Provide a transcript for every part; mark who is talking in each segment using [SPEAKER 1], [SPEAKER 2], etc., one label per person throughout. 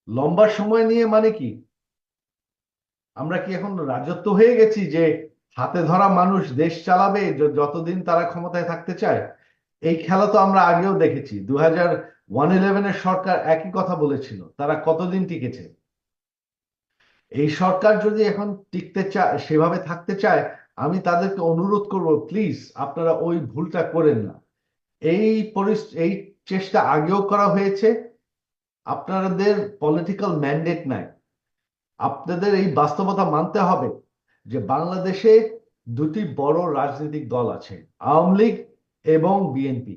[SPEAKER 1] লম্বা সময় নিয়ে মানে কি? আমরা কি এখন রাজত্ব হয়ে গেছি যে হাতে ধরা মানুষ দেশ চালাবে যতদিন তারা ক্ষমতায় থাকতে চায়? এই খেলা তো আমরা আগেও দেখেছি। 2011-এর সরকার একই কথা বলেছিল, তারা কতদিন টিকেছে? এই সরকার যদি এখন টিকতে চায়, সেভাবে থাকতে চায়, আমি তাদেরকে অনুরোধ করব, প্লিজ আপনারা ওই ভুলটা করেন না। এই চেষ্টা আগেও করা হয়েছে। আপনাদের পলিটিক্যাল ম্যান্ডেট নাই। আপনাদের এই বাস্তবতা মানতে হবে যে বাংলাদেশে দুটি বড় রাজনৈতিক দল আছে, আওয়ামী লীগ এবং বিএনপি।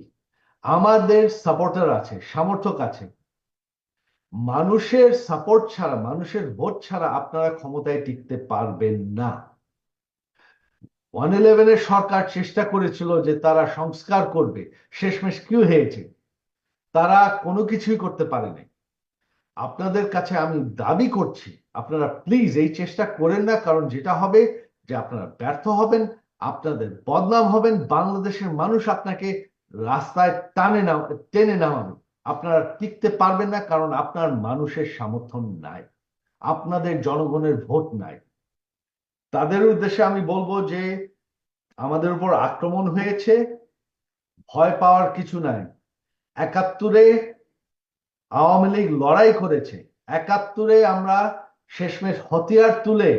[SPEAKER 1] আমাদের সাপোর্টার আছে, সমর্থক আছে। মানুষের সাপোর্ট ছাড়া, মানুষের ভোট ছাড়া আপনারা ক্ষমতায় টিকতে পারবেন না। 111-এর সরকার চেষ্টা করেছিল যে তারা সংস্কার করবে, শেষমেশ কি হয়েছে? তারা কোনো কিছুই করতে পারেনি। আপনাদের কাছে আমি দাবি করছি, আপনারা প্লিজ এই চেষ্টা করেন না, কারণ যেটা হবে যে আপনারা ব্যর্থ হবেন, আপনাদের বদনাম হবেন, বাংলাদেশের মানুষ আপনাকে রাস্তায় টেনে নামাবে। আপনারা টিকতে পারবেন না, কারণ আপনার মানুষের সমর্থন নাই, আপনাদের জনগণের ভোট নাই। তাদের উদ্দেশ্যে আমি বলবো যে আমাদের উপর আক্রমণ হয়েছে, ভয় পাওয়ার কিছু নাই। 71-এ আওয়ামী লীগ লড়াই করেছে, 71-এ আমরা শেষমেশ হাতিয়ার তুলে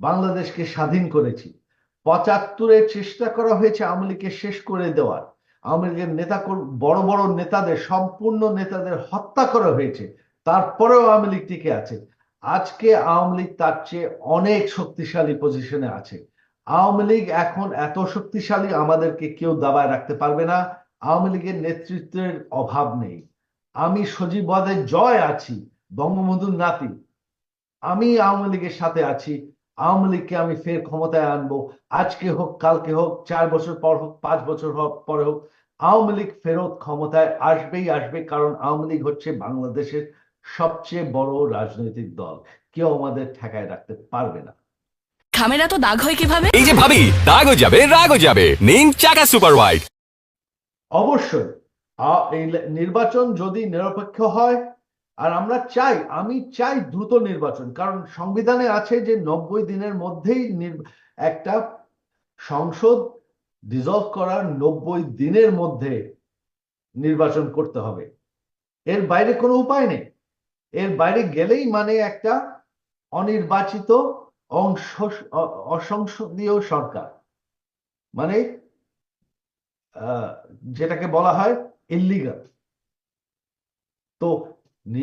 [SPEAKER 1] বাংলাদেশকে স্বাধীন করেছি। 75-এ চেষ্টা করা হয়েছে আওয়ামী লীগকে শেষ করে দেওয়ার। আওয়ামী লীগের বড় বড় নেতাদের, সম্পূর্ণ নেতাদের হত্যা করা হয়েছে। তারপরেও আওয়ামী লীগ টিকে আছে। আজকে আওয়ামী লীগ তার চেয়ে অনেক শক্তিশালী পজিশনে আছে। আওয়ামী লীগ এখন এত শক্তিশালী, আমাদেরকে কেউ দাবায় রাখতে পারবে না। আওয়ামী লীগের নেতৃত্বের অভাব নেই। আমি সজীব ওয়াজেদ জয় আছি, বঙ্গবন্ধুর নাতি। আমি আওয়ামী লীগের সাথে আছি। আওয়ামী লীগকে আমি ফের ক্ষমতায় আনবো। আজকে হোক, কালকে হোক, 4 বছর পর হোক, 5 বছর পরে হোক, আওয়ামী লীগ ফেরত ক্ষমতায় আসবেই আসবে, কারণ আওয়ামী লীগ হচ্ছে বাংলাদেশের সবচেয়ে বড় রাজনৈতিক দল। কেউ আমাদের ঠেকায় রাখতে পারবে না।
[SPEAKER 2] খামের এত দাগ হয় কিভাবে?
[SPEAKER 3] এই যে ভাবি, দাগও যাবে রাগও যাবে, নিন চাকা সুপার হোয়াইট।
[SPEAKER 1] অবশ্যই এই নির্বাচন যদি নিরপেক্ষ হয়, আর আমি চাই দ্রুত নির্বাচন, কারণ সংবিধানে আছে যে 90 দিনের মধ্যেই একটা সংসদ ডিসলভ করার 90 দিনের মধ্যে নির্বাচন করতে হবে। এর বাইরে কোনো উপায় নেই। এর বাইরে গেলেই মানে একটা অনির্বাচিত অংশ, অসংসদীয় সরকার, মানে আহ, যেটাকে বলা হয় ইল্লিগাল। তো